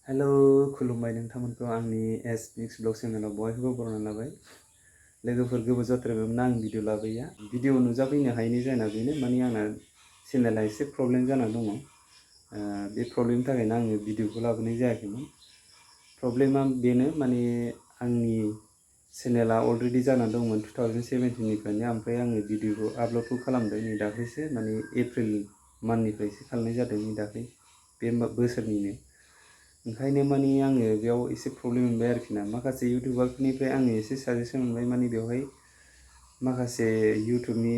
Hello खुलुमबाय नोंथांमोनखौ आंनि S mix blog चेनेलाव बयखौबो बरायना लाबाय। लोगोफोर गोबाव जाथारबायमोन आं भिडिअ लाबोयैया। भिडिअ नुजाफैनो हायैनि जाहोना बेनो माने आंना चेनेला एसे प्रब्लेम जाना दङ। बे प्रब्लेमनि थाखायनो आङो भिडिअखौ लाबोनाय जायाखैमोन। प्रब्लेमा बेनो माने आंनि चेनेला अलरेडि जाना दंमोन 2017 निफ्रायनो, ओमफ्राय आङो भिडिअखौ आपल'डखौ खालामदों नै दाख्लैसो, माने एप्रिल मान्थनिफ्रायसो खालामनाय जादों, नै दाख्लै बे बोसोरनिनो। ओंखायनो माने आङो बेयाव एसे प्रब्लेम मोनबाय आरोखि ना। माखासे इउटिउबारफोरनिफ्राय आङो एसे साजेसन मोनबाय, माने बेवहाय माखासे इउटिउबनि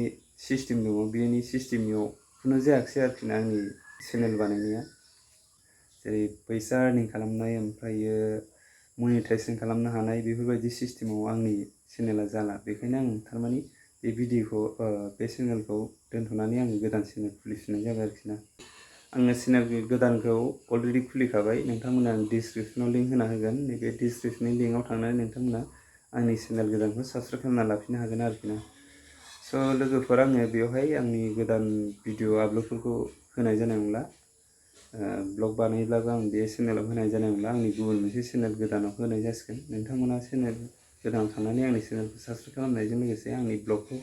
सिस्टेम दङ, बेनि सिस्टेमाव खुनु जायाखिसै आरोखि ना आंनि चेनेल बानायनाया। जेरै फैसा आर्निं खालामनाय ओमफ्रायो मनिटाइजेसन खालामनो हानाय बेफोरबायदि सिस्टेमाव आंनि चेनेला जाला। बेखायनो आं थारमाने बे चेनेलखौ दोनथ'नानै आङो गोदान चेनेल खुलिफिननाय जाबाय आरोखि ना। आङो चेनेल गोदानखौ अलरेडि खुलिखाबाय। नोंथांमोना आं डिसक्रिपसनाव लिंक होना होगोन। नैबे डिसक्रिपसननि लिंकआव थांनानै नोंथांमोना आंनि चेनेल गोदानखौ साबस्क्राइब खालामना लाफिननो हागोन आरोखि ना। स' लोगोफोर, आङो बेवहाय आंनि गोदान भिडिअ आपल'डफोरखौ होनाय जानाय नंला। ब्लग बानायब्लाबो आं बे चेनेलाव होनाय जानाय नंला। आंनि गुबुन मोनसे चेनेल गोदानाव होनाय जासिगोन। नोंथांमोना चेनेल गोदानाव थांनानै आंनि चेनेलखौ साबस्क्राइब खालामनायजों लोगोसे आंनि ब्लगखौ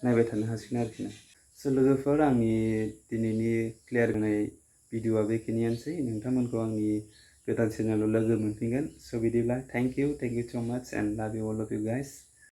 नायबाय थानो हासिगोन आरोखि ना। स' लोगोफोर, आंनि दिनैनि क्लियार होनाय भिडिअआ बेखिनियानोसै। नोंथांमोनखौ आंनि गोदान चेनेलाव लोगो मोनफिनगोन। स' बिदिब्ला थेंक इउ स' much and love you all of you guys.